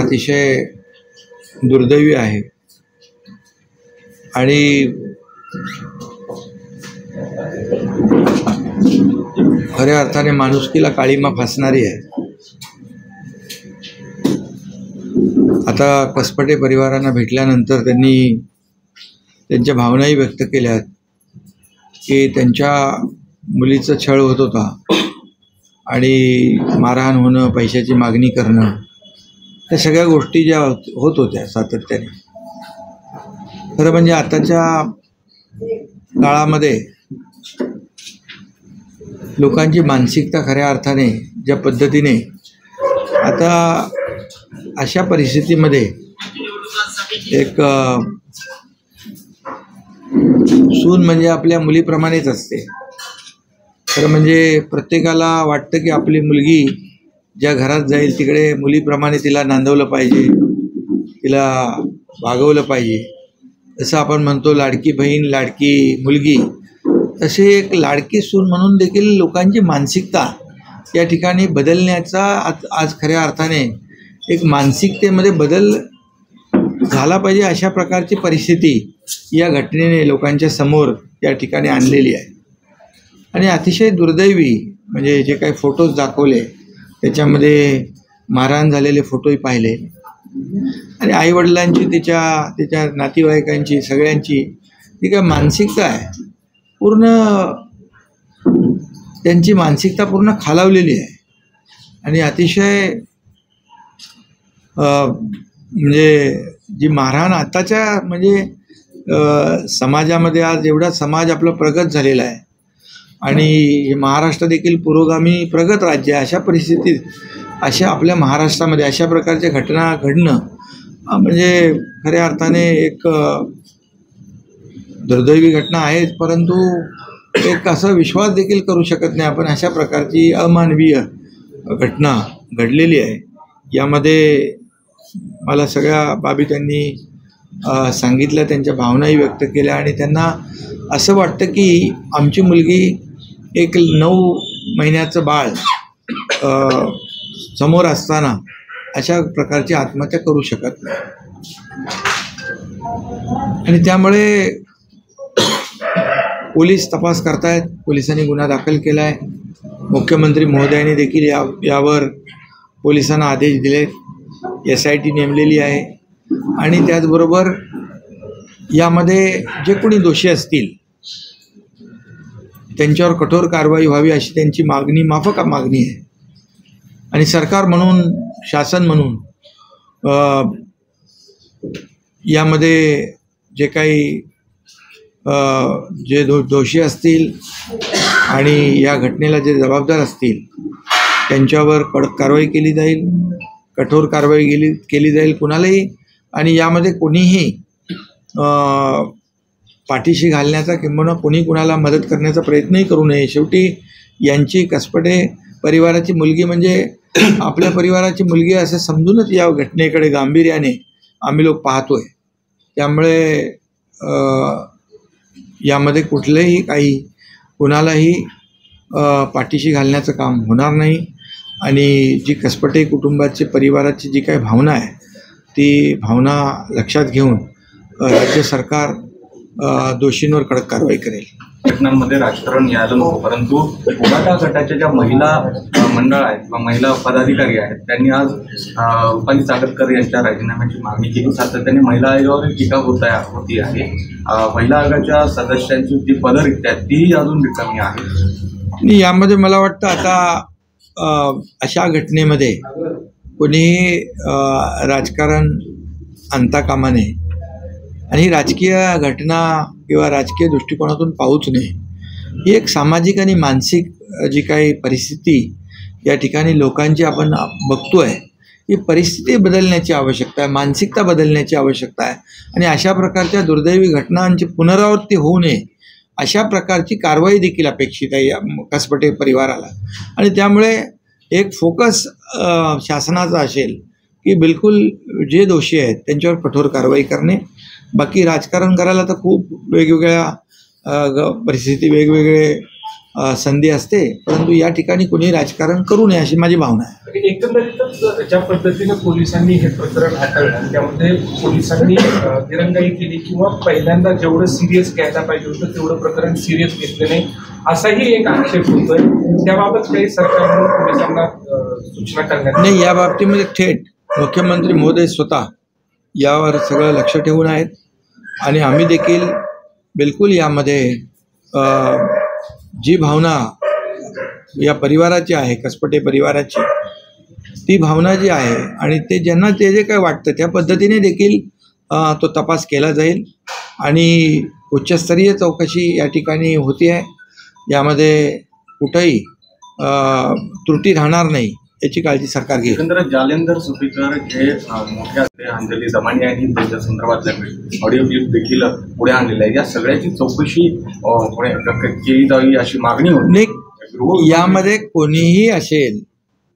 अतिशय दुर्दैवी आहे आणि खऱ्या अर्थाने माणुसकीला काळीमा फासणारी आहे। आता कसपटे परिवारांना भेटल्यानंतर त्यांनी त्यांच्या भावनाही व्यक्त केल्यात की त्यांच्या मुलीचा छळ होत होता आणि मारहाण होणं, पैशाची मागणी करणं, त्या सगळ्या गोष्टी ज्या होत होत्या सातत्याने। खरं म्हणजे आताच्या काळामध्ये लोकांची मानसिकता खऱ्या अर्थाने ज्या पद्धतीने आता अशा परिस्थितीमध्ये एक सून म्हणजे आपल्या मुलीप्रमाणेच असते। खरं म्हणजे प्रत्येकाला वाटतं की आपली मुलगी ज्या घरात जाईल तिकडे मुलीप्रमाणे तिला नांदवलं पाहिजे, तिला वागवलं पाहिजे। जसं आपण म्हणतो लाडकी बहीण लाडकी मुलगी, तसे एक लाडकी सून म्हणून देखील लोकांची मानसिकता या ठिकाणी बदलण्याचा आज खऱ्या अर्थाने एक मानसिकतेमध्ये बदल झाला पाहिजे अशा प्रकारची परिस्थिती या घटनेने लोकांच्या समोर या ठिकाणी आणलेली आहे। आणि अतिशय दुर्दैवी म्हणजे जे काही फोटोज दाखवले त्याच्यामध्ये मारहाण झालेले फोटोही पाहिले आणि आईवडिलांची तिच्या नातेवाईकांची सगळ्यांची जी काय मानसिकता आहे पूर्ण त्यांची मानसिकता पूर्ण खालावलेली आहे आणि अतिशय म्हणजे जी मारहाण आताच्या म्हणजे समाजामध्ये आज एवढा समाज आपला प्रगत झालेला आहे आणि महाराष्ट्र देखील पुरोगामी प्रगत राज्य आहे। अशा परिस्थितीत अशा आपल्या महाराष्ट्रामध्ये अशा प्रकारच्या घटना घडणं म्हणजे खऱ्या अर्थाने एक दुर्दैवी घटना आहेच, परंतु एक असा विश्वास देखील करू शकत नाही आपण अशा प्रकारची अमानवीय घटना घडलेली आहे। यामध्ये मला सगळ्या बाबी त्यांनी सांगितल्या, त्यांच्या भावनाही व्यक्त केल्या आणि त्यांना असं वाटतं की आमची मुलगी एक 9 महिन्याचं बाळ समोर असताना अशा प्रकारची आत्महत्या करू शकत नाही आणि त्यामुळे पोलीस तपास करतायत। पोलिसांनी गुन्हा दाखल केला आहे। मुख्यमंत्री महोदयांनी देखील यावर पोलिसांना आदेश दिले, SIT नेमलेली आहे आणि त्याचबरोबर यामध्ये जे कोणी दोषी असतील त्यांच्यावर कठोर कारवाई व्हावी अशी त्यांची मागणी माफक मागणी आहे आणि सरकार म्हणून शासन म्हणून यामध्ये जे काही जे दोषी असतील आणि या घटनेला जे जबाबदार असतील त्यांच्यावर कडक कारवाई केली जाईल, कठोर कारवाई केली जाईल कुणालाही आणि यामध्ये कोणीही पाठीशी घालण्याचा किंवा कोणी कुणाला मदत करण्याचा प्रयत्नही करू नये। शेवटी यांची कसपटे परिवाराची मुलगी म्हणजे आपल्या परिवाराची मुलगी असं समजूनच या घटनेकडे गांभीर्याने आम्ही लोक पाहतोय। त्यामुळे यामध्ये कुठलंही काही कुणालाही पाठीशी घालण्याचं काम होणार नाही आणि जी कसपटे कुटुंबाची परिवाराची जी काही भावना आहे ती भावना लक्षात घेऊन राज्य सरकार दोषींवर कडक कारवाई करेल। घटनांमध्ये राजकारण यायला नको, परंतु उबाटा गटाच्या ज्या महिला मंडळ आहेत किंवा महिला पदाधिकारी आहेत त्यांनी आज रुपाली चाकणकर यांच्या राजीनाम्याची मागणी केली। सातत्याने महिला आयोगावर टीका होती आहे। महिला आयोगाच्या सदस्यांची जी पदरिक्त आहेत ती अजून रिकामी आहे। यामध्ये मला वाटतं आता अशा घटनेमध्ये कोणीही राजकारण आणता कामा नये आणि राजकीय घटना किंवा राजकीय दृष्टिकोनातून पाहूच नये। ही एक सामाजिक आणि मानसिक जी काही परिस्थिती या ठिकाणी लोकांची आपण बघतोय, ही परिस्थिती बदलण्याची आवश्यकता आहे, मानसिकता बदलण्याची आवश्यकता आहे आणि अशा प्रकारच्या दुर्दैवी घटनांची पुनरावृत्ती होऊ नये अशा प्रकारची कारवाई देखील अपेक्षित आहे या कसपटे परिवाराला। आणि त्यामुळे एक फोकस शासनाचा असेल की बिलकुल जे दोषी आहेत त्यांच्यावर कठोर कारवाई करणे। बाकी राजकारण करायला तर खूप वेगवेगळ्या परिस्थिती वेगवेगळे संधी असते, परंतु या ठिकाणी कोणी राजकारण करू नये अशी माझी भावना आहे. एकंदरीतच ज्या पद्धतीने पोलिसांनी हे प्रकरण हाताळलं त्यामध्ये पोलिसांनी दिरंगाई केली किंवा पहिल्यांदा जेवढं सिरियस घ्यायला पाहिजे होतं तेवढं प्रकरण सिरियस घेतलं नाही असाही एक आक्षेप होतोय. त्याबाबत काही सरकारकडून पोलिसांना सूचना करण्यात नाही. या बाबतीमध्ये थेट मुख्यमंत्री महोदय स्वतः यावर सगळं लक्ष ठेवून आहेत आणि आम्ही देखील बिलकुल यामध्ये जी भावना या परिवाराची आहे, कसपटे परिवाराची, ती भावना जी आहे आणि ते ज्यांना जे काय वाटतं त्या पद्धतीने देखील तो तपास केला जाईल आणि उच्चस्तरीय चौकशी या ठिकाणी होती आहे. यामध्ये कुठंही त्रुटी राहणार नाही याची काळजी सरकार घेईल. एकंदरीत जालेंदर सुपीकर जे मोठ्या अंजली दमानी यांनी त्यांच्या संदर्भातल्या ऑडिओ क्लिप देखील पुढे आणलेलं आहे. या सगळ्याची चौकशी केली जावी अशी मागणी होती. यामध्ये कोणीही असेल,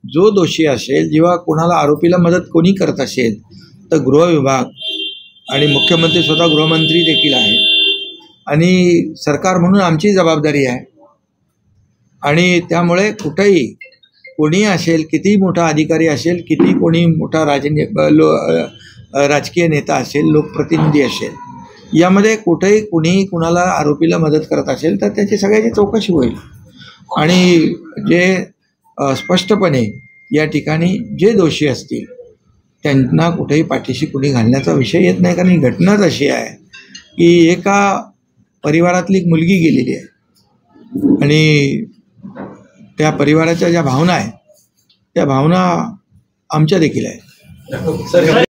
जो दोषी असेल, जेव्हा कोणाला आरोपीला मदत कोणी करत असेल तर गृह विभाग आणि मुख्यमंत्री स्वतः गृहमंत्री देखील आहेत आणि सरकार म्हणून आमची जबाबदारी आहे आणि त्यामुळे कुठेही कोणी असेल, किती मोठा अधिकारी असेल, किती कोणी मोठा राजकीय नेता असेल, लोकप्रतिनिधी असेल, यामध्ये कुठेही कुणीही कुणाला आरोपीला मदत करत असेल तर त्याची सगळ्याची चौकशी होईल आणि जे स्पष्टपणे या ठिकाणी जे दोषी असतील त्यांना कुठेही पाठीशी कुणी घालण्याचा विषय येत नाही. कारण ही घटनाच अशी आहे की एका परिवारातली एक मुलगी गेलेली आहे आणि त्या परिवाराच्या ज्या भावना आहेत त्या भावना आमच्या देखील आहेत.